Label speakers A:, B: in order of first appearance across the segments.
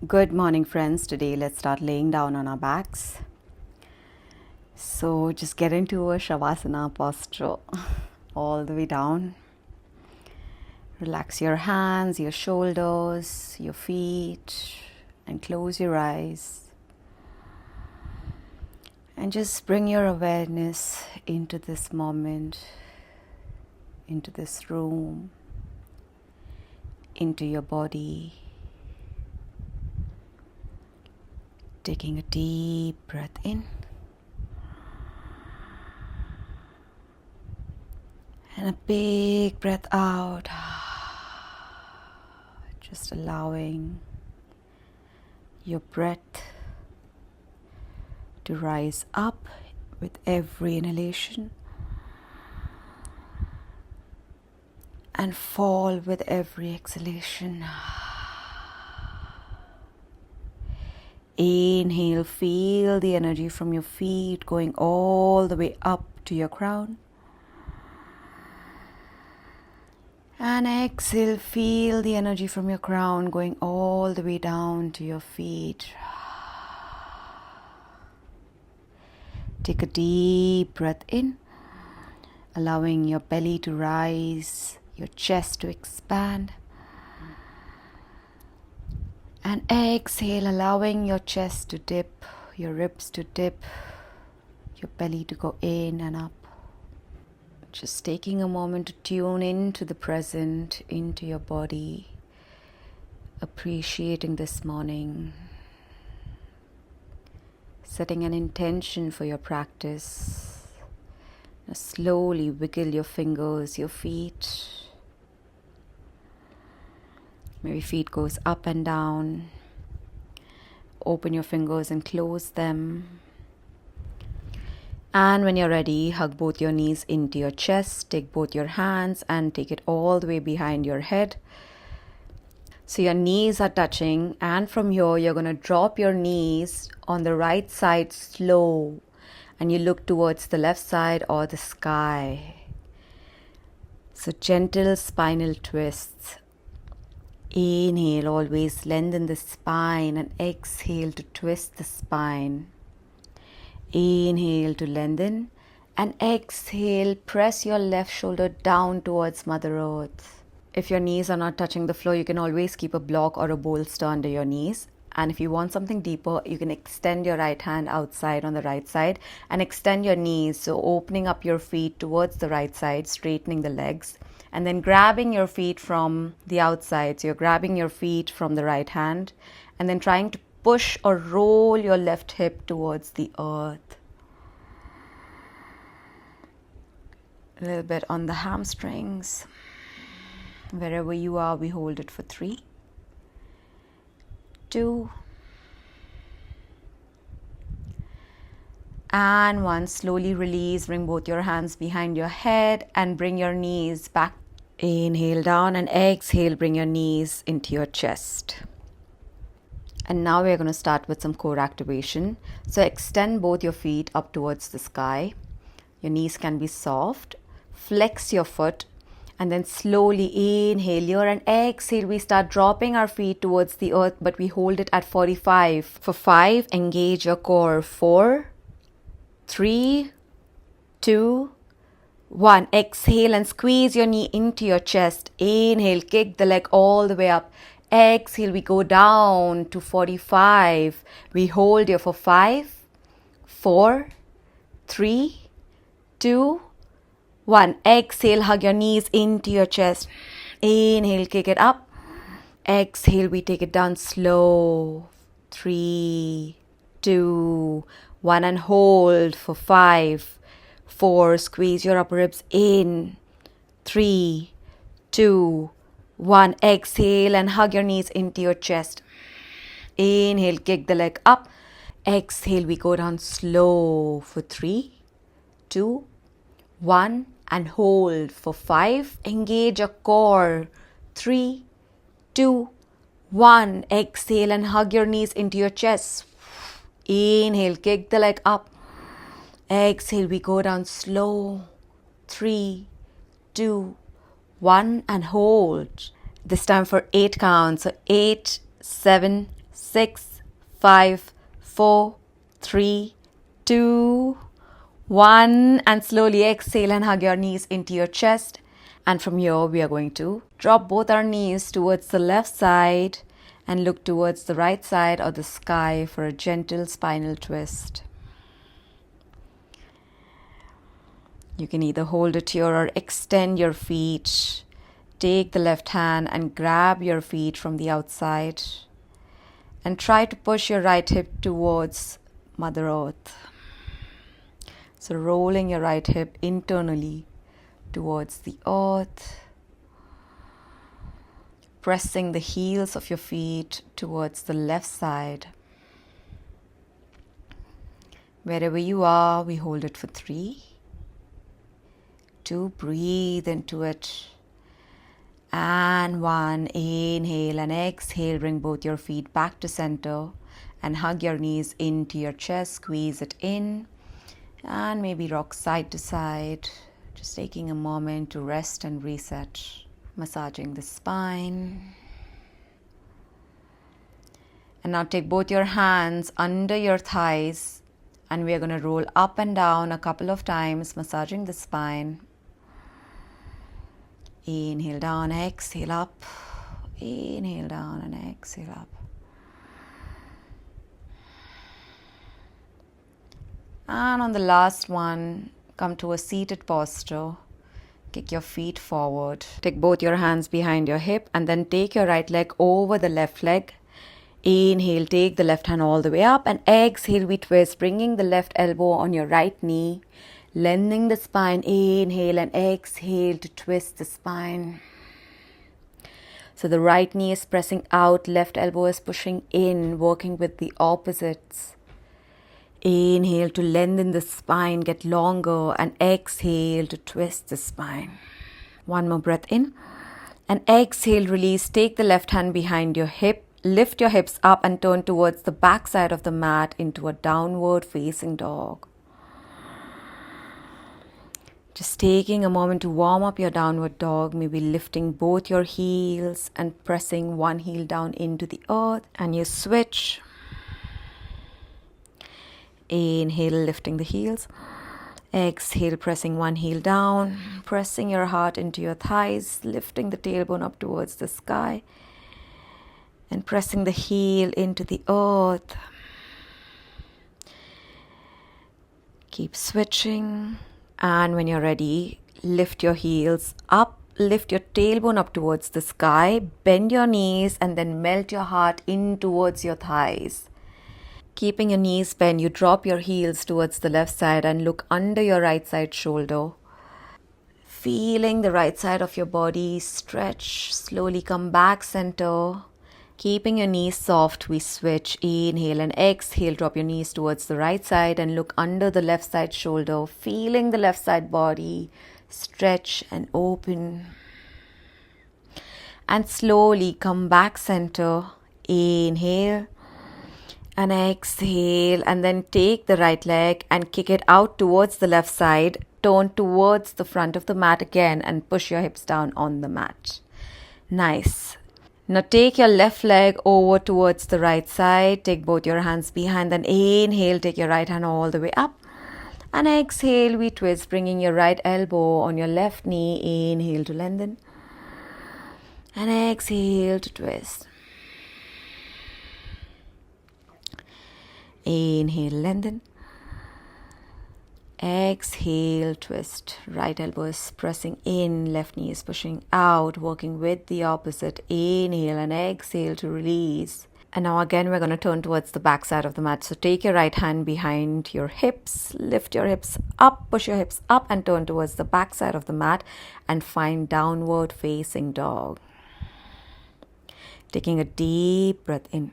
A: Good morning, friends. Today, let's start laying down on our backs. So, just get into a Shavasana posture all the way down. Relax your hands, your shoulders, your feet, and close your eyes. And just bring your awareness into this moment, into this room, into your body. Taking a deep breath in and a big breath out. Just allowing your breath to rise up with every inhalation and fall with every exhalation. Inhale, feel the energy from your feet going all the way up to your crown. And exhale, feel the energy from your crown going all the way down to your feet. Take a deep breath in, allowing your belly to rise, your chest to expand. And exhale, allowing your chest to dip, your ribs to dip, your belly to go in and up. Just taking a moment to tune into the present, into your body, appreciating this morning, setting an intention for your practice. Now slowly wiggle your fingers, your feet. Maybe feet goes up and down. Open your fingers and close them. And when you're ready, hug both your knees into your chest. Take both your hands and take it all the way behind your head. So your knees are touching, and from here you're going to drop your knees on the right side slow. And you look towards the left side or the sky. So gentle spinal twists. Inhale, always lengthen the spine, and exhale to twist the spine. Inhale to lengthen, and exhale, press your left shoulder down towards Mother Earth. If your knees are not touching the floor, you can always keep a block or a bolster under your knees. And if you want something deeper, you can extend your right hand outside on the right side and extend your knees. So opening up your feet towards the right side, straightening the legs, and then grabbing your feet from the outside. So you're grabbing your feet from the right hand and then trying to push or roll your left hip towards the earth. A little bit on the hamstrings. Wherever you are, we hold it for 3, 2, and 1. Slowly release. Bring both your hands behind your head and bring your knees back. Inhale down and exhale, bring your knees into your chest. And now we're going to start with some core activation. So extend both your feet up towards the sky. Your knees can be soft. Flex your foot. And then slowly inhale here and exhale. We start dropping our feet towards the earth, but we hold it at 45. For 5, engage your core. 4, 3, 2, 1. Exhale and squeeze your knee into your chest. Inhale, kick the leg all the way up. Exhale, we go down to 45. We hold here for 5, 4, 3, 2, 1. Exhale, hug your knees into your chest. Inhale, kick it up. Exhale, we take it down slow. 3, 2, 1, and hold for 5, 4. Squeeze your upper ribs in. 3, 2, 1. Exhale and hug your knees into your chest. Inhale, kick the leg up. Exhale, we go down slow for 3, 2, 1, and hold for 5. Engage your core. 3, 2, 1. Exhale and hug your knees into your chest. Inhale, kick the leg up. Exhale, we go down slow. 3, 2, 1, and hold. This time for 8 counts. So 8, 7, 6, 5, 4, 3, 2, 1. And slowly exhale and hug your knees into your chest. And from here, we are going to drop both our knees towards the left side and look towards the right side or the sky for a gentle spinal twist. You can either hold it here or extend your feet. Take the left hand and grab your feet from the outside and try to push your right hip towards Mother Earth. So rolling your right hip internally towards the earth, pressing the heels of your feet towards the left side. Wherever you are, we hold it for 3, 2, breathe into it, and 1. Inhale and exhale, bring both your feet back to center and hug your knees into your chest, squeeze it in, and maybe rock side to side, just taking a moment to rest and reset, massaging the spine. And now take both your hands under your thighs and we are going to roll up and down a couple of times, massaging the spine. Inhale down, exhale up. Inhale down and exhale up. And on the last one, come to a seated posture. Kick your feet forward. Take both your hands behind your hip and then take your right leg over the left leg. Inhale, take the left hand all the way up and exhale, we twist, bringing the left elbow on your right knee, lengthening the spine. Inhale and exhale to twist the spine. So the right knee is pressing out, left elbow is pushing in, working with the opposites. Inhale to lengthen the spine, get longer, and exhale to twist the spine. One more breath in and exhale, release. Take the left hand behind your hip, lift your hips up and turn towards the back side of the mat into a downward facing dog. Just taking a moment to warm up your downward dog, maybe lifting both your heels and pressing one heel down into the earth, and you switch. Inhale, lifting the heels. Exhale, pressing one heel down, pressing your heart into your thighs, lifting the tailbone up towards the sky, and pressing the heel into the earth. Keep switching. And when you're ready, lift your heels up, lift your tailbone up towards the sky, bend your knees, and then melt your heart in towards your thighs. Keeping your knees bent, you drop your heels towards the left side and look under your right side shoulder. Feeling the right side of your body stretch, slowly come back center. Keeping your knees soft, we switch. Inhale and exhale, drop your knees towards the right side and look under the left side shoulder. Feeling the left side body stretch and open. And slowly come back center. Inhale and exhale, and then take the right leg and kick it out towards the left side. Turn towards the front of the mat again and push your hips down on the mat. Nice. Now take your left leg over towards the right side. Take both your hands behind, then inhale, take your right hand all the way up. And exhale, we twist, bringing your right elbow on your left knee. Inhale to lengthen. And exhale to twist. Inhale, lengthen. Exhale, twist. Right elbow is pressing in, left knee is pushing out, working with the opposite. Inhale and exhale to release. And now again, we're going to turn towards the back side of the mat. So take your right hand behind your hips, lift your hips up, push your hips up and turn towards the back side of the mat and find downward facing dog. Taking a deep breath in.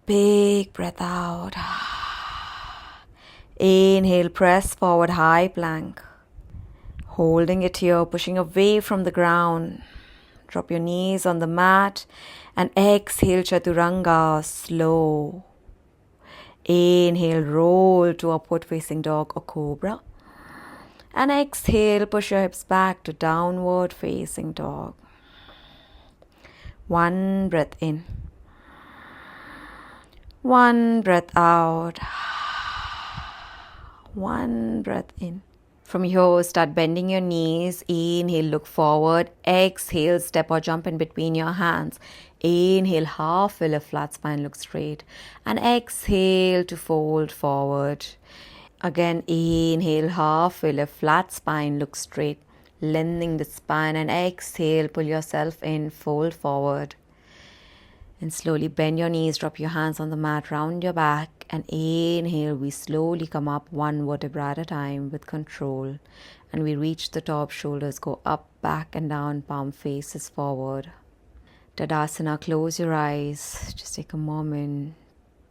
A: Big breath out. Inhale, press forward, high plank. Holding it here, pushing away from the ground. Drop your knees on the mat and exhale, chaturanga, slow. Inhale, roll to upward facing dog or cobra. And exhale, push your hips back to downward facing dog. One breath in. One breath out. One breath in. From here, start bending your knees. Inhale, look forward. Exhale, step or jump in between your hands. Inhale, half fill a flat spine, look straight. And exhale to fold forward. Again, inhale, half fill a flat spine, look straight. Lengthening the spine, and exhale, pull yourself in, fold forward. And slowly bend your knees, drop your hands on the mat, round your back, and inhale, we slowly come up one vertebra at a time with control. And we reach the top, shoulders go up, back and down, palm faces forward. Tadasana, close your eyes. Just take a moment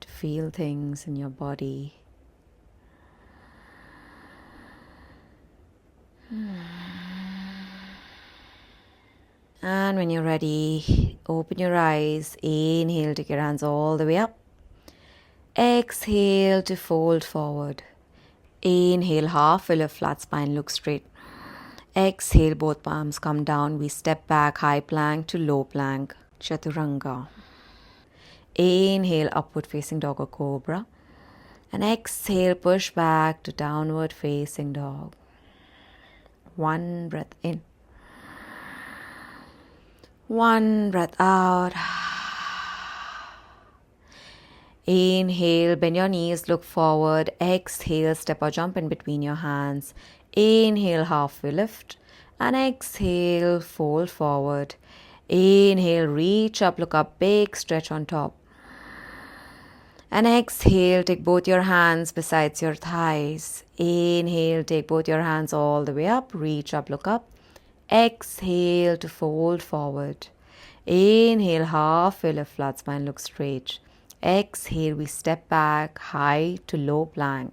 A: to feel things in your body. And when you're ready, open your eyes. Inhale, take your hands all the way up. Exhale to fold forward. Inhale, half fill a flat spine, look straight. Exhale, both palms come down. We step back, high plank to low plank, chaturanga. Inhale, upward facing dog or cobra. And exhale, push back to downward facing dog. One breath in. One breath out. Inhale, bend your knees, look forward. Exhale, step or jump in between your hands. Inhale, halfway lift. And exhale, fold forward. Inhale, reach up, look up, big stretch on top. And exhale, take both your hands besides your thighs. Inhale, take both your hands all the way up, reach up, look up. Exhale to fold forward. Inhale, half fill a flat spine, look straight. Exhale, we step back, high to low plank.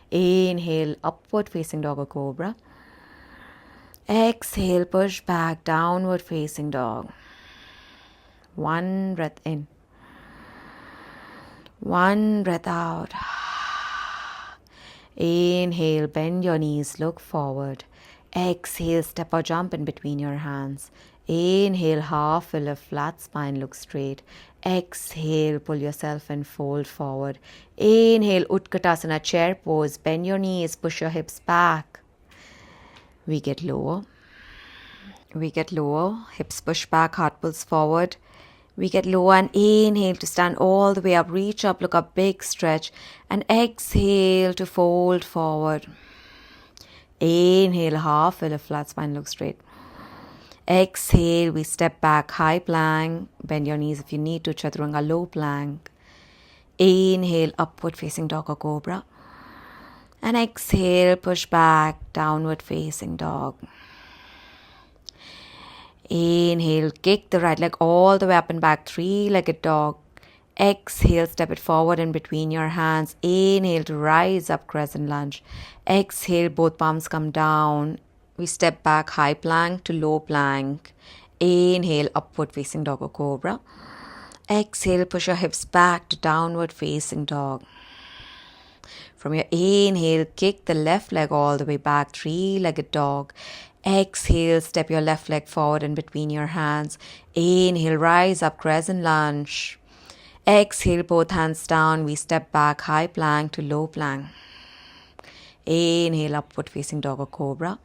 A: Inhale, upward facing dog or cobra. Exhale, push back, downward facing dog. One breath in. One breath out. Inhale, bend your knees, look forward. Exhale, step or jump in between your hands. Inhale, half fill a flat spine, look straight. Exhale, pull yourself and fold forward. Inhale, Utkatasana, chair pose. Bend your knees, push your hips back. We get lower. We get lower. Hips push back, heart pulls forward. We get lower and inhale to stand all the way up. Reach up, look up, big stretch. And exhale to fold forward. Inhale, half fill a flat spine, look straight. Exhale, we step back, high plank. Bend your knees if you need to, chaturanga, low plank. Inhale, upward facing dog or cobra. And exhale, push back, downward facing dog. Inhale, kick the right leg all the way up and back, three-legged dog. Exhale, step it forward in between your hands. Inhale to rise up, crescent lunge. Exhale, both palms come down. We step back, high plank to low plank. Inhale, upward facing dog or cobra. Exhale, push your hips back to downward facing dog. From your inhale, kick the left leg all the way back, three-legged dog. Exhale, step your left leg forward in between your hands. Inhale, rise up, crescent lunge. Exhale, both hands down. We step back, high plank to low plank. Inhale, upward facing dog or cobra.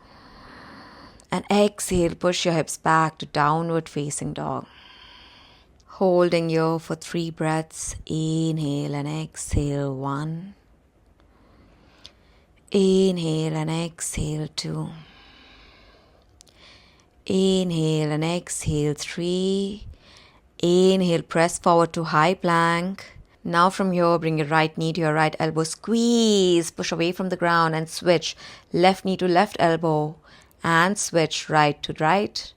A: And exhale, push your hips back to downward facing dog. Holding here for 3 breaths. Inhale and exhale, 1. Inhale and exhale, 2. Inhale and exhale, 3. Inhale, press forward to high plank. Now from here, bring your right knee to your right elbow. Squeeze, push away from the ground and switch. Left knee to left elbow. And switch right to right.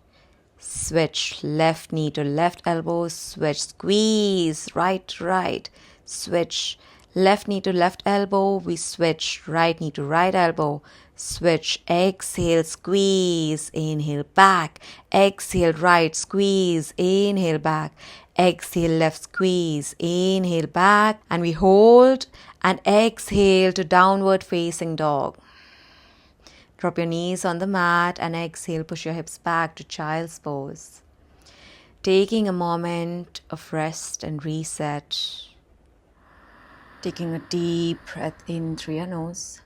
A: Switch left knee to left elbow. Switch, squeeze, right to right. Switch left knee to left elbow. We switch right knee to right elbow. Switch, exhale, squeeze, inhale, back. Exhale, right, squeeze, inhale, back. Exhale, left, squeeze, inhale, back. And we hold and exhale to downward facing dog. Drop your knees on the mat and exhale, push your hips back to child's pose. Taking a moment of rest and reset. Taking a deep breath in through your nose.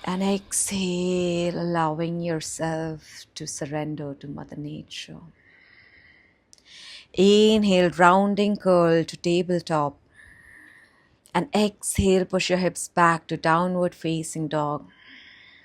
A: And exhale, allowing yourself to surrender to Mother Nature. Inhale, rounding curl to tabletop. And exhale, push your hips back to downward facing dog.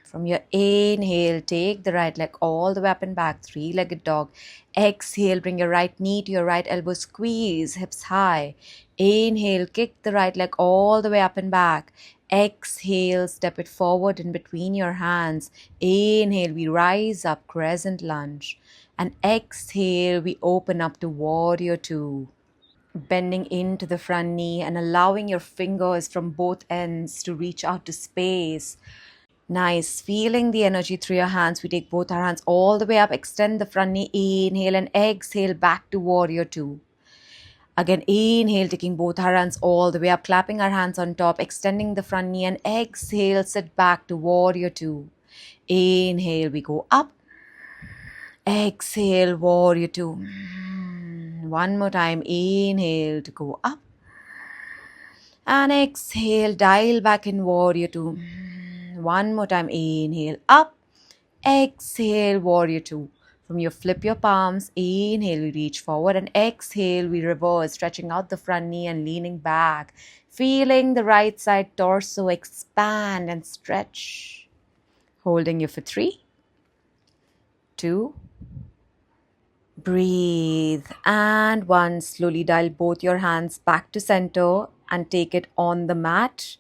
A: From your inhale, take the right leg all the way up and back, three-legged dog. Exhale, bring your right knee to your right elbow, squeeze, hips high. Inhale, kick the right leg all the way up and back. Exhale, step it forward in between your hands. Inhale, we rise up, crescent lunge. And exhale, we open up to warrior two. Bending into the front knee and allowing your fingers from both ends to reach out to space. Nice. Feeling the energy through your hands. We take both our hands all the way up. Extend the front knee. Inhale and exhale back to warrior two. Again, inhale, taking both our hands all the way up. Clapping our hands on top. Extending the front knee and exhale. Sit back to warrior two. Inhale, we go up. Exhale, warrior two. One more time. Inhale to go up. And exhale, dial back in warrior two. One more time. Inhale, up. Exhale, warrior two. From your flip your palms. Inhale, we reach forward. And exhale, we reverse, stretching out the front knee and leaning back. Feeling the right side torso expand and stretch. Holding you for 3, 2, breathe. And 1. Slowly dial both your hands back to center and take it on the mat.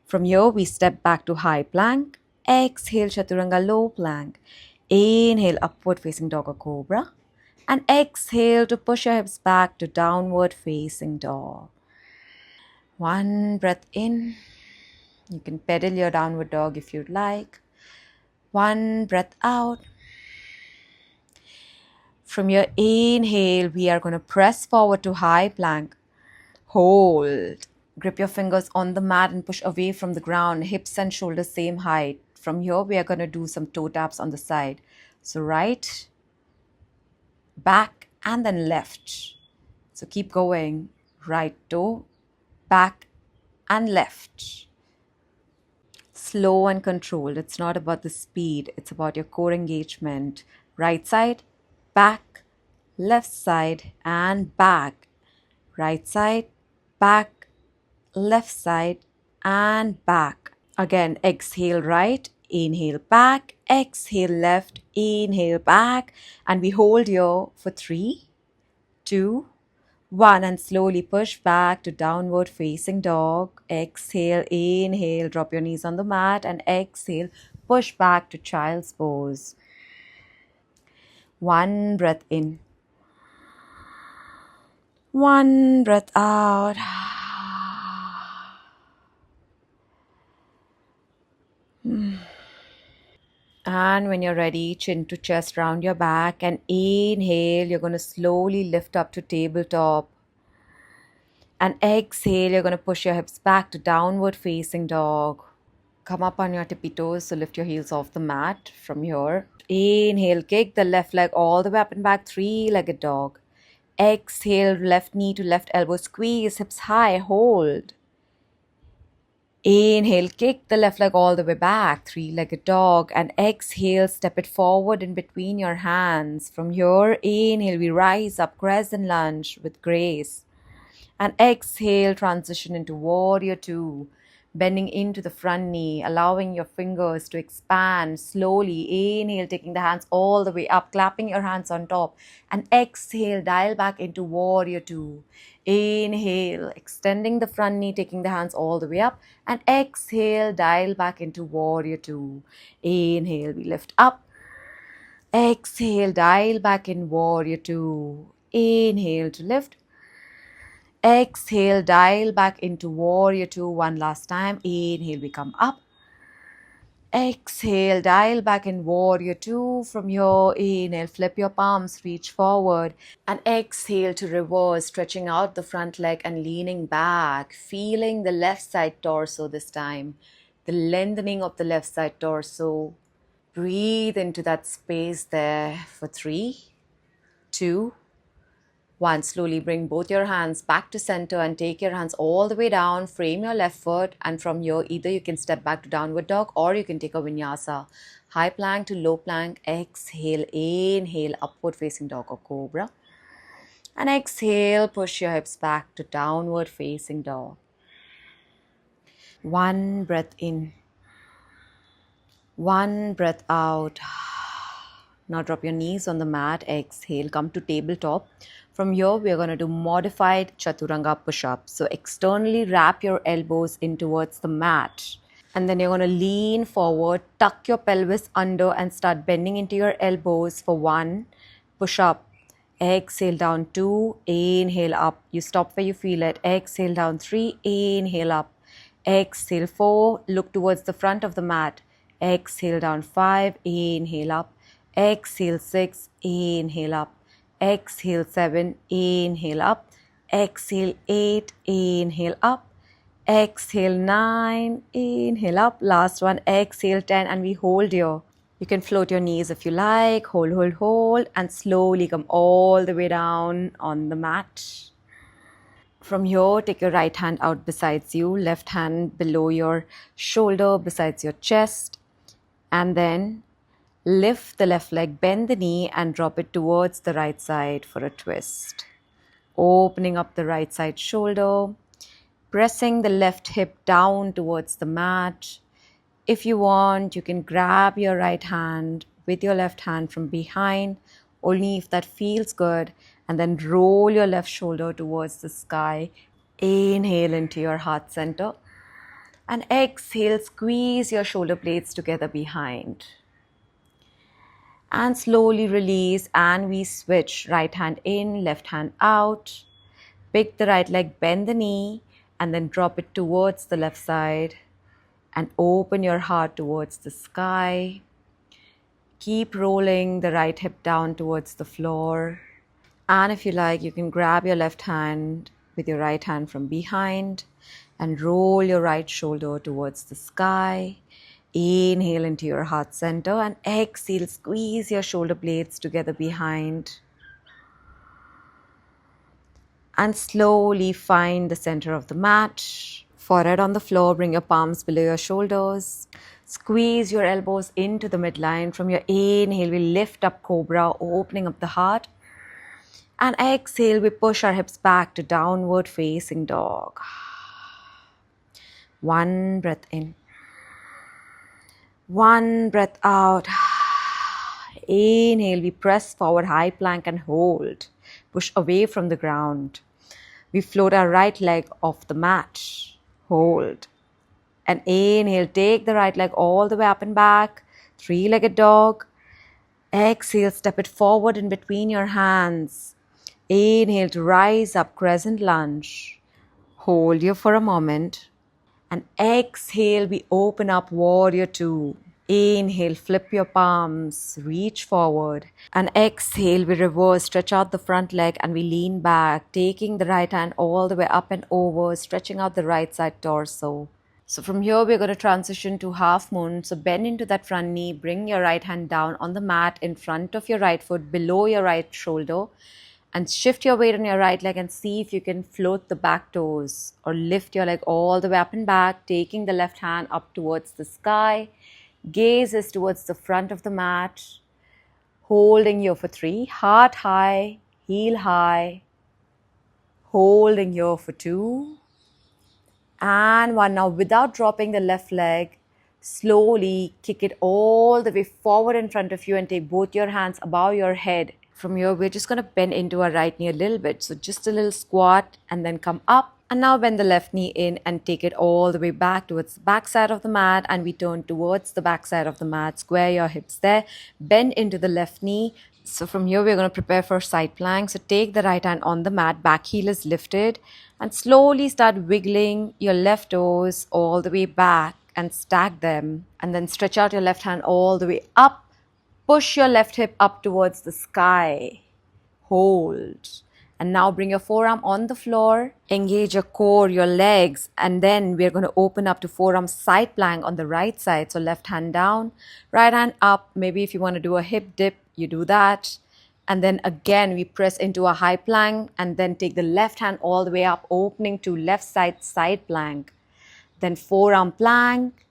A: From here, we step back to high plank. Exhale, Chaturanga, low plank. Inhale, upward facing dog or cobra. And exhale to push your hips back to downward facing dog. 1 breath in. You can pedal your downward dog if you'd like. 1 breath out. From your inhale, we are going to press forward to high plank. Hold. Grip your fingers on the mat and push away from the ground. Hips and shoulders same height. From here, we are going to do some toe taps on the side. So right, back, and then left. So keep going. Right toe, back, and left. Slow and controlled. It's not about the speed. It's about your core engagement. Right side, back, left side, and back. Right side, back, left side, and back. Again, exhale right, inhale back, exhale left, inhale back, and we hold here for 3, 2, 1, and slowly push back to downward facing dog. Exhale, inhale, drop your knees on the mat, and exhale, push back to child's pose. 1 breath in. 1 breath out. And when you're ready, chin to chest, round your back, and inhale, you're going to slowly lift up to tabletop. And exhale, you're going to push your hips back to downward facing dog. Come up on your tippy toes, so lift your heels off the mat from here. Inhale, kick the left leg all the way up and back, three-legged dog. Exhale, left knee to left elbow, squeeze, hips high, hold. Inhale, kick the left leg all the way back, three-legged dog. And exhale, step it forward in between your hands. From here, inhale, we rise up, crescent lunge with grace. And exhale, transition into warrior two. Bending into the front knee, allowing your fingers to expand slowly. Inhale, taking the hands all the way up, clapping your hands on top. And exhale, dial back into warrior two. Inhale, extending the front knee, taking the hands all the way up. And exhale, dial back into warrior two. Inhale, we lift up. Exhale, dial back in warrior two. Inhale to lift. Exhale, dial back into warrior two. One last time. Inhale, we come up. Exhale, dial back in warrior two. From here, inhale, flip your palms, reach forward. And exhale to reverse, stretching out the front leg and leaning back. Feeling the left side torso this time. The lengthening of the left side torso. Breathe into that space there for 3, 2, 1. Slowly bring both your hands back to center and take your hands all the way down. Frame your left foot, and from here either you can step back to downward dog or you can take a vinyasa. High plank to low plank. Exhale, inhale, upward facing dog or cobra. And exhale, push your hips back to downward facing dog. One breath in. One breath out. Now drop your knees on the mat. Exhale, come to tabletop. From here, we are going to do modified chaturanga push-up. So externally wrap your elbows in towards the mat. And then you're going to lean forward, tuck your pelvis under and start bending into your elbows for 1. Push up. Exhale down 2. Inhale up. You stop where you feel it. Exhale down 3. Inhale up. Exhale 4. Look towards the front of the mat. Exhale down 5. Inhale up. Exhale 6. Inhale up. Exhale 7. Inhale up. Exhale 8. Inhale up. Exhale 9. Inhale up. Last one. Exhale 10. And we hold here. You can float your knees if you like. Hold, hold, hold. And slowly come all the way down on the mat. From here, take your right hand out besides you. Left hand below your shoulder, besides your chest. And then lift the left leg, bend the knee and drop it towards the right side for a twist. Opening up the right side shoulder, pressing the left hip down towards the mat. If you want, you can grab your right hand with your left hand from behind, only if that feels good, and then roll your left shoulder towards the sky. Inhale into your heart center. And exhale, squeeze your shoulder blades together behind. And slowly release, and we switch. Right hand in, left hand out. Pick the right leg, bend the knee, and then drop it towards the left side. And open your heart towards the sky. Keep rolling the right hip down towards the floor. And if you like, you can grab your left hand with your right hand from behind and roll your right shoulder towards the sky. Inhale into your heart center and exhale, squeeze your shoulder blades together behind. And slowly find the center of the mat. Forehead on the floor, bring your palms below your shoulders. Squeeze your elbows into the midline. From your inhale, we lift up cobra, opening up the heart. And exhale, we push our hips back to downward facing dog. One breath in. One breath out. Inhale, we press forward, high plank and hold. Push away from the ground. We float our right leg off the mat. Hold. And inhale, take the right leg all the way up and back. 3-legged dog. Exhale, step it forward in between your hands. Inhale to rise up, crescent lunge. Hold here for a moment. And exhale, we open up, warrior 2. Inhale, flip your palms, reach forward. And exhale, we reverse, stretch out the front leg and we lean back, taking the right hand all the way up and over, stretching out the right side torso. So from here, we're going to transition to half moon. So bend into that front knee, bring your right hand down on the mat in front of your right foot, below your right shoulder. And shift your weight on your right leg and see if you can float the back toes or lift your leg all the way up and back, taking the left hand up towards the sky. Gaze is towards the front of the mat. Holding here for 3. Heart high, heel high. Holding here for 2. And 1. Now without dropping the left leg, slowly kick it all the way forward in front of you and take both your hands above your head. From here, we're just going to bend into our right knee a little bit. So just a little squat and then come up. And now bend the left knee in and take it all the way back towards the back side of the mat. And we turn towards the back side of the mat. Square your hips there. Bend into the left knee. So from here, we're going to prepare for side plank. So take the right hand on the mat. Back heel is lifted. And slowly start wiggling your left toes all the way back and stack them. And then stretch out your left hand all the way up. Push your left hip up towards the sky. Hold. And now bring your forearm on the floor. Engage your core, your legs. And then we're going to open up to forearm side plank on the right side. So left hand down, right hand up. Maybe if you want to do a hip dip, you do that. And then again, we press into a high plank and then take the left hand all the way up, opening to left side plank. Then forearm plank,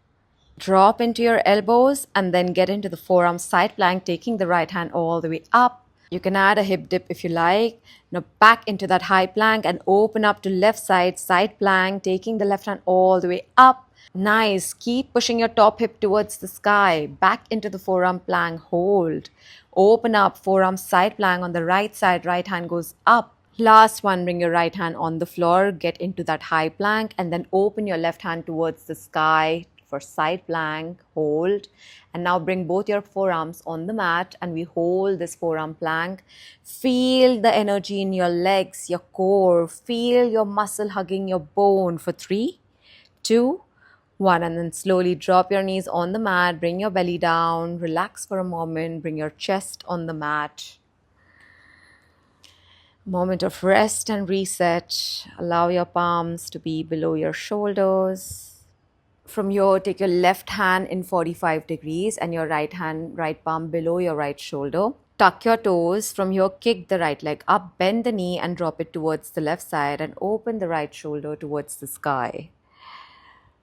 A: drop into your elbows and then get into the forearm side plank, taking the right hand all the way up. You can add a hip dip if you like. Now back into that high plank and open up to left side plank, taking the left hand all the way up. Nice. Keep pushing your top hip towards the sky. Back into the forearm plank. Hold. Open up. Forearm side plank on the right side. Right hand goes up. Last one. Bring your right hand on the floor. Get into that high plank. And then open your left hand towards the sky for side plank. Hold. And now bring both your forearms on the mat. And we hold this forearm plank. Feel the energy in your legs, your core. Feel your muscle hugging your bone for 3, 2, 1, and then slowly drop your knees on the mat, bring your belly down, relax for a moment, bring your chest on the mat. Moment of rest and reset. Allow your palms to be below your shoulders. From here, take your left hand in 45 degrees and your right palm below your right shoulder. Tuck your toes. From here, kick the right leg up, bend the knee and drop it towards the left side and open the right shoulder towards the sky.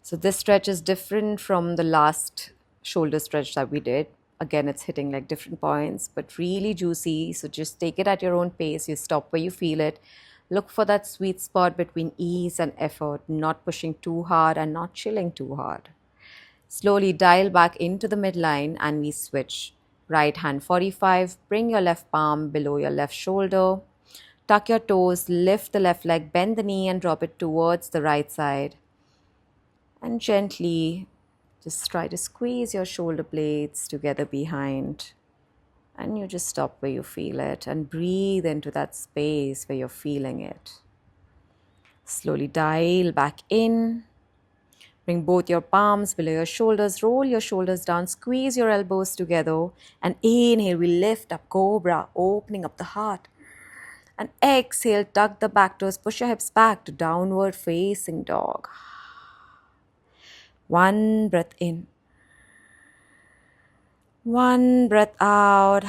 A: So this stretch is different from the last shoulder stretch that we did. Again, it's hitting like different points, but really juicy. So just take it at your own pace. You stop where you feel it. Look for that sweet spot between ease and effort, not pushing too hard and not chilling too hard. Slowly dial back into the midline and we switch. Right hand 45, bring your left palm below your left shoulder. Tuck your toes, lift the left leg, bend the knee and drop it towards the right side. And gently just try to squeeze your shoulder blades together behind. And you just stop where you feel it and breathe into that space where you're feeling it. Slowly dial back in. Bring both your palms below your shoulders. Roll your shoulders down. Squeeze your elbows together. And inhale, we lift up, cobra, opening up the heart. And exhale, tuck the back toes. Push your hips back to downward facing dog. One breath in. One breath out.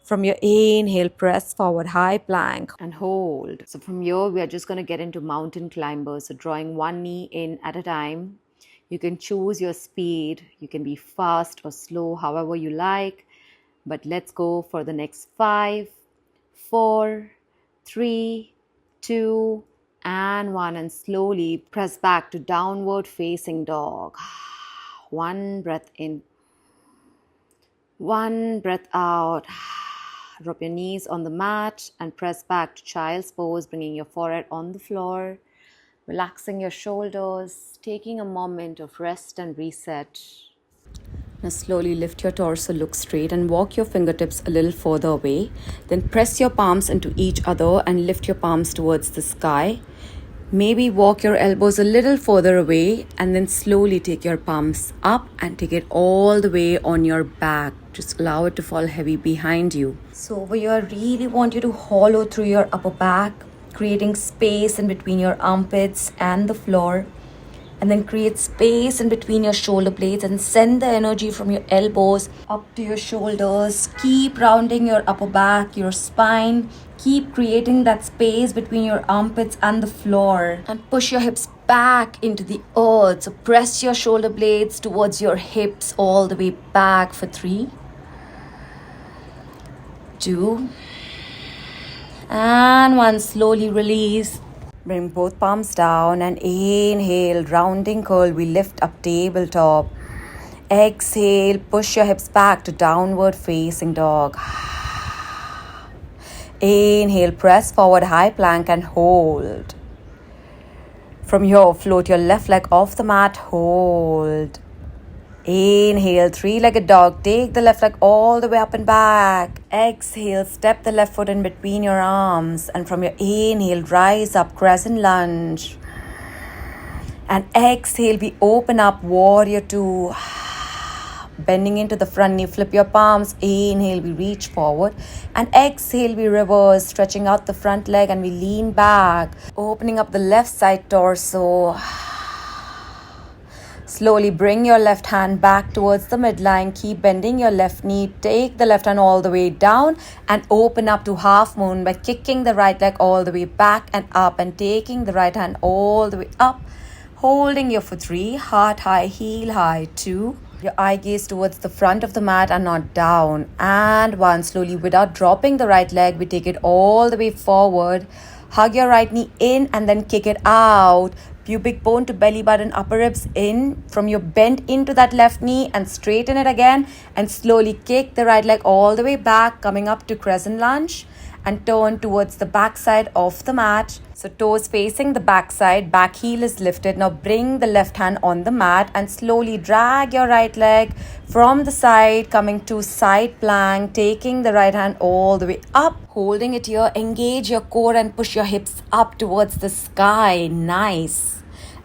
A: From your inhale, press forward, high plank and hold. So from here, we are just going to get into mountain climbers. So drawing one knee in at a time. You can choose your speed. You can be fast or slow, however you like. But let's go for the next 5, 4, 3, 2, and 1. And slowly press back to downward facing dog. One breath in. One breath out. Drop your knees on the mat and press back to child's pose, bringing your forehead on the floor, relaxing your shoulders, taking a moment of rest and reset. Now slowly lift your torso, look straight and walk your fingertips a little further away. Then press your palms into each other and lift your palms towards the sky. Maybe walk your elbows a little further away and then slowly take your palms up and take it all the way on your back. Just allow it to fall heavy behind you. So over here, I really want you to hollow through your upper back, creating space in between your armpits and the floor. And then create space in between your shoulder blades and send the energy from your elbows up to your shoulders. Keep rounding your upper back, your spine. Keep creating that space between your armpits and the floor. And push your hips back into the earth. So press your shoulder blades towards your hips all the way back for 3, 2, and 1. Slowly release. Bring both palms down and inhale, rounding curl. We lift up tabletop. Exhale, push your hips back to downward facing dog. Inhale, press forward, high plank and hold. From here, float your left leg off the mat, hold. Inhale, three-legged dog. Take the left leg all the way up and back. Exhale, step the left foot in between your arms. And from your inhale, rise up, crescent lunge. And exhale, we open up, warrior 2. Bending into the front knee, flip your palms. Inhale, we reach forward. And exhale, we reverse, stretching out the front leg and we lean back. Opening up the left side torso. Slowly bring your left hand back towards the midline. Keep bending your left knee. Take the left hand all the way down and open up to half moon by kicking the right leg all the way back and up and taking the right hand all the way up. Holding your for 3, heart high, heel high, 2. Your eye gaze towards the front of the mat and not down. And 1. Slowly, without dropping the right leg, we take it all the way forward. Hug your right knee in and then kick it out. Pubic bone to belly button, upper ribs in. From your bend into that left knee and straighten it again. And slowly kick the right leg all the way back, coming up to crescent lunge. And turn towards the back side of the mat. So toes facing the back side, back heel is lifted. Now bring the left hand on the mat and slowly drag your right leg from the side, coming to side plank, taking the right hand all the way up, holding it here. Engage your core and push your hips up towards the sky. Nice.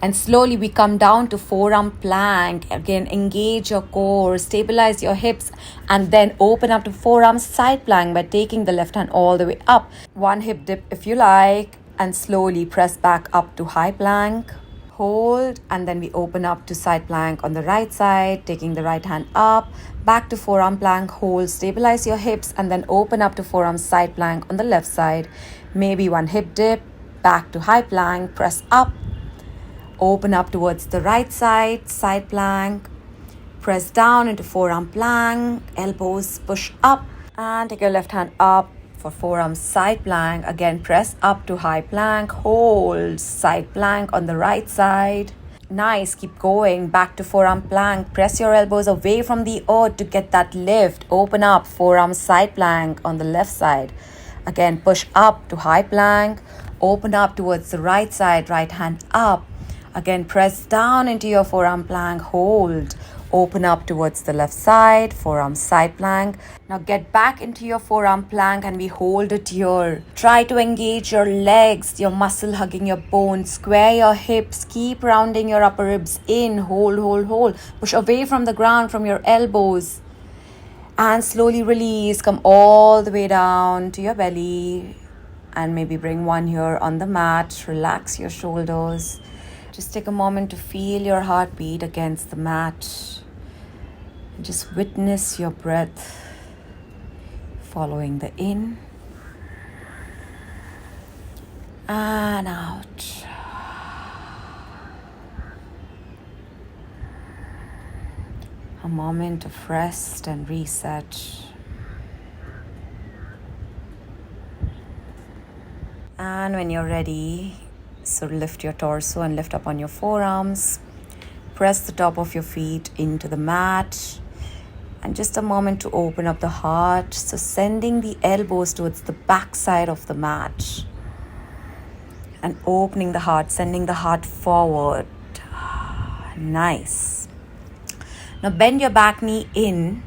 A: And slowly we come down to forearm plank. Again, engage your core, stabilize your hips, and then open up to forearm side plank by taking the left hand all the way up. 1 hip dip if you like, and slowly press back up to high plank. Hold, and then we open up to side plank on the right side, taking the right hand up, back to forearm plank, hold, stabilize your hips, and then open up to forearm side plank on the left side. Maybe 1 hip dip, back to high plank, press up. Open up towards the right side, side plank. Press down into forearm plank. Elbows push up. And take your left hand up for forearm side plank. Again, press up to high plank. Hold side plank on the right side. Nice. Keep going. Back to forearm plank. Press your elbows away from the earth to get that lift. Open up. Forearm side plank on the left side. Again, push up to high plank. Open up towards the right side. Right hand up. Again, press down into your forearm plank, hold, open up towards the left side, forearm side plank. Now get back into your forearm plank and we hold it here. Try to engage your legs, your muscle hugging your bones, square your hips, keep rounding your upper ribs in, hold. Push away from the ground, from your elbows. And slowly release, come all the way down to your belly. And maybe bring 1 here on the mat, relax your shoulders. Just take a moment to feel your heartbeat against the mat. And just witness your breath following the in and out. A moment of rest and reset. And when you're ready, so lift your torso and lift up on your forearms. Press the top of your feet into the mat. And just a moment to open up the heart. So sending the elbows towards the back side of the mat. And opening the heart, sending the heart forward. Nice. Now bend your back knee in.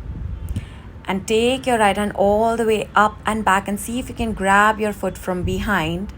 A: And take your right hand all the way up and back. And see if you can grab your foot from behind.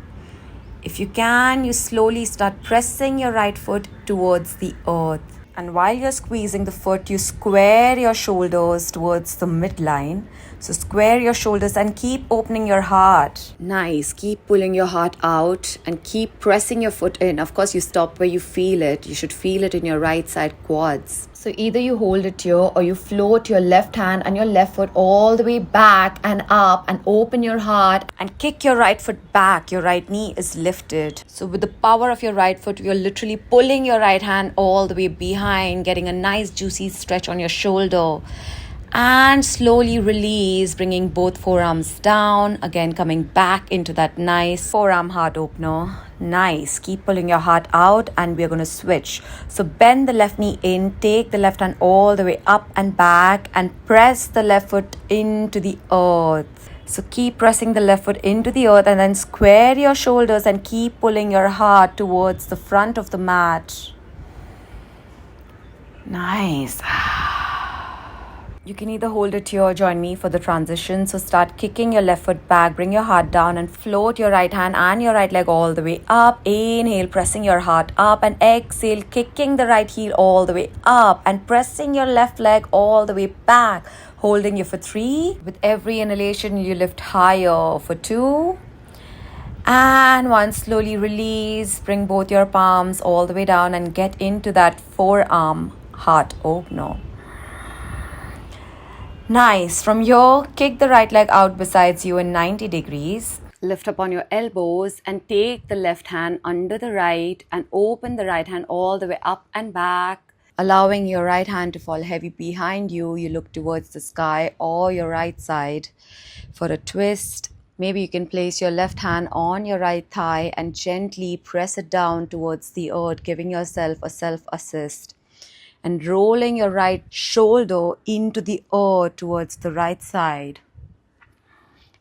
A: If you can, you slowly start pressing your right foot towards the earth. And while you're squeezing the foot, you square your shoulders towards the midline. So square your shoulders and keep opening your heart. Nice. Keep pulling your heart out and keep pressing your foot in. Of course, you stop where you feel it. You should feel it in your right side quads. So either you hold it here or you float your left hand and your left foot all the way back and up and open your heart and kick your right foot back. Your right knee is lifted. So with the power of your right foot, you're literally pulling your right hand all the way behind, getting a nice juicy stretch on your shoulder. And slowly release, bringing both forearms down. Again, coming back into that nice forearm heart opener. Nice. Keep pulling your heart out and we're going to switch. So bend the left knee in, take the left hand all the way up and back and press the left foot into the earth. So keep pressing the left foot into the earth and then square your shoulders and keep pulling your heart towards the front of the mat. Nice. You can either hold it here or join me for the transition. So start kicking your left foot back, bring your heart down and float your right hand and your right leg all the way up. Inhale, pressing your heart up and exhale, kicking the right heel all the way up and pressing your left leg all the way back. Holding you for 3. With every inhalation, you lift higher for 2. And once slowly release, bring both your palms all the way down and get into that forearm heart opener. Nice. From here, kick the right leg out besides you in 90 degrees. Lift up on your elbows and take the left hand under the right and open the right hand all the way up and back. Allowing your right hand to fall heavy behind you, you look towards the sky or your right side for a twist. Maybe you can place your left hand on your right thigh and gently press it down towards the earth, giving yourself a self-assist. And rolling your right shoulder into the earth towards the right side.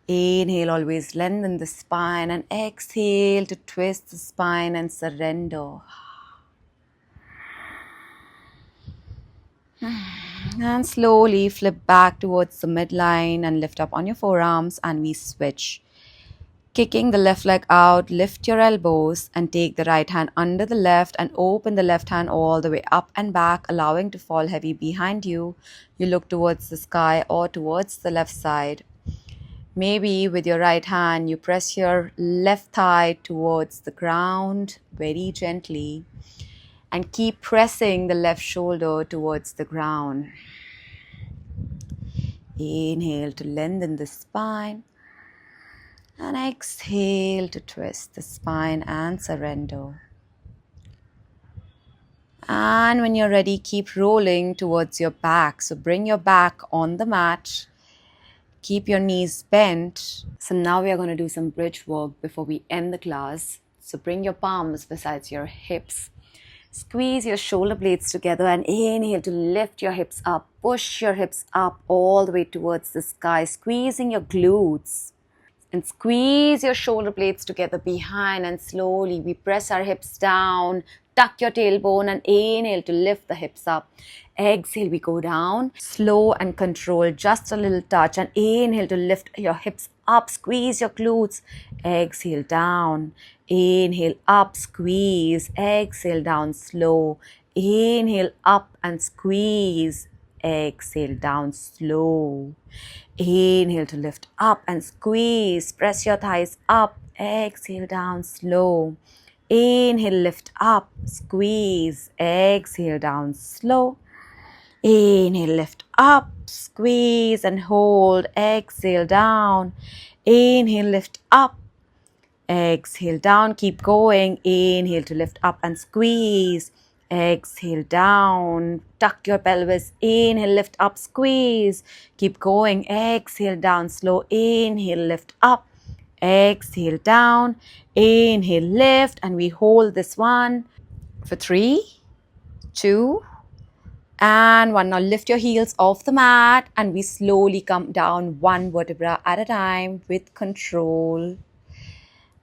A: Inhale, always lengthen the spine, and exhale to twist the spine and surrender. And slowly flip back towards the midline and lift up on your forearms, and we switch. Kicking the left leg out, lift your elbows and take the right hand under the left and open the left hand all the way up and back, allowing to fall heavy behind you. You look towards the sky or towards the left side. Maybe with your right hand, you press your left thigh towards the ground very gently and keep pressing the left shoulder towards the ground. Inhale to lengthen the spine. And exhale to twist the spine and surrender. And when you're ready, keep rolling towards your back. So bring your back on the mat. Keep your knees bent. So now we are going to do some bridge work before we end the class. So bring your palms beside your hips. Squeeze your shoulder blades together and inhale to lift your hips up. Push your hips up all the way towards the sky, squeezing your glutes. And squeeze your shoulder blades together behind, and slowly we press our hips down. Tuck your tailbone and inhale to lift the hips up. Exhale, we go down. Slow and control, just a little touch. And inhale to lift your hips up. Squeeze your glutes. Exhale, down. Inhale, up, squeeze. Exhale, down, slow. Inhale, up and squeeze. Exhale, down, slow. Inhale to lift up and squeeze. Press your thighs up. Exhale, down, slow. Inhale, lift up, squeeze. Exhale, down, slow. Inhale, lift up, squeeze and hold. Exhale, down. Inhale, lift up. Exhale, down. Keep going. Inhale to lift up and squeeze. Exhale, down. Tuck your pelvis. Inhale, lift up, squeeze. Keep going. Exhale, down. Slow. Inhale, lift up. Exhale, down. Inhale, lift. And we hold this one for 3, 2, and 1. Now lift your heels off the mat and we slowly come down one vertebra at a time with control.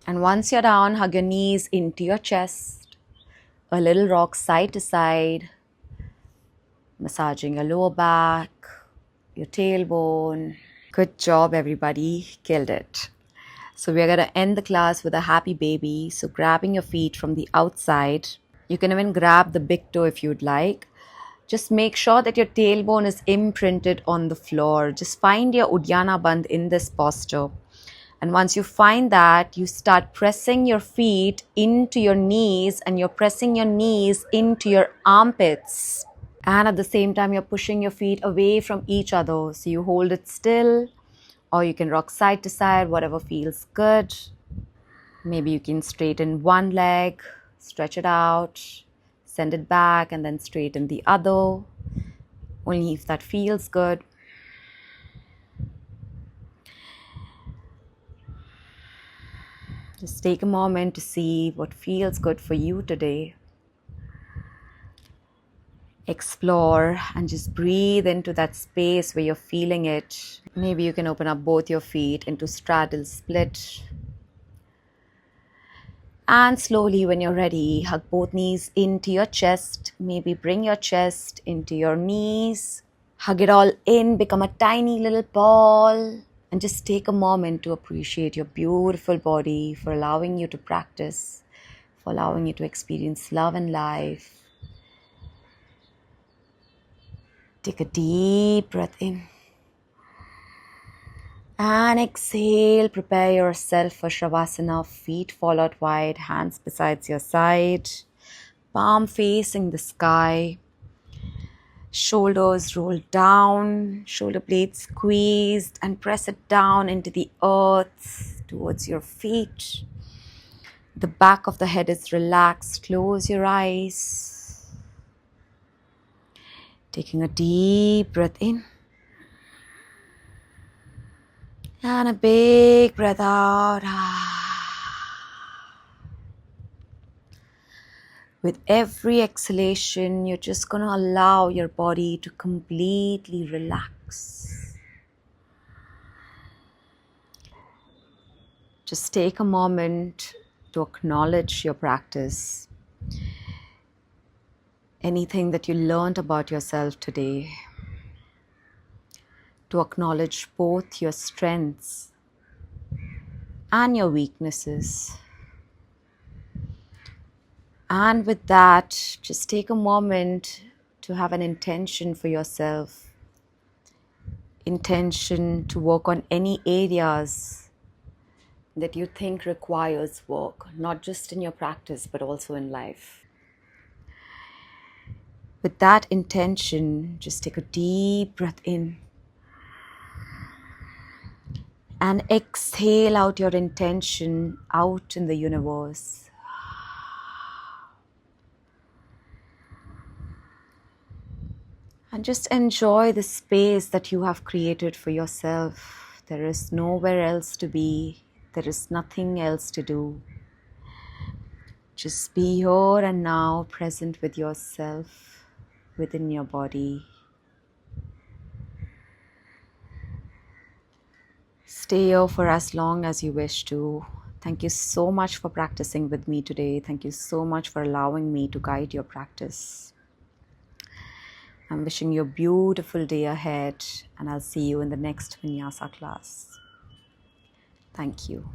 A: And once you're down, hug your knees into your chest. A little rock side to side. Massaging your lower back, your tailbone. Good job, everybody. Killed it. So we're going to end the class with a happy baby. So grabbing your feet from the outside. You can even grab the big toe if you'd like. Just make sure that your tailbone is imprinted on the floor. Just find your Uddiyana Bandh in this posture. And once you find that, you start pressing your feet into your knees and you're pressing your knees into your armpits. And at the same time, you're pushing your feet away from each other. So you hold it still, or you can rock side to side, whatever feels good. Maybe you can straighten one leg, stretch it out, send it back, and then straighten the other. Only if that feels good. Just take a moment to see what feels good for you today. Explore and just breathe into that space where you're feeling it. Maybe you can open up both your feet into straddle split. And slowly, when you're ready, hug both knees into your chest. Maybe bring your chest into your knees. Hug it all in, become a tiny little ball. And just take a moment to appreciate your beautiful body, for allowing you to practice, for allowing you to experience love and life. Take a deep breath in. And exhale, prepare yourself for Shavasana. Feet fall out wide, hands beside your side, palm facing the sky. Shoulders roll down, shoulder blades squeezed, and press it down into the earth towards your feet. The back of the head is relaxed. Close your eyes. Taking a deep breath in. And a big breath out. With every exhalation, you're just going to allow your body to completely relax. Just take a moment to acknowledge your practice. Anything that you learned about yourself today. To acknowledge both your strengths and your weaknesses. And with that, just take a moment to have an intention for yourself. Intention to work on any areas that you think requires work, not just in your practice, but also in life. With that intention, just take a deep breath in. And exhale out your intention out in the universe. And just enjoy the space that you have created for yourself. There is nowhere else to be. There is nothing else to do. Just be here and now, present with yourself, within your body. Stay here for as long as you wish to. Thank you so much for practicing with me today. Thank you so much for allowing me to guide your practice. I'm wishing you a beautiful day ahead, and I'll see you in the next vinyasa class. Thank you.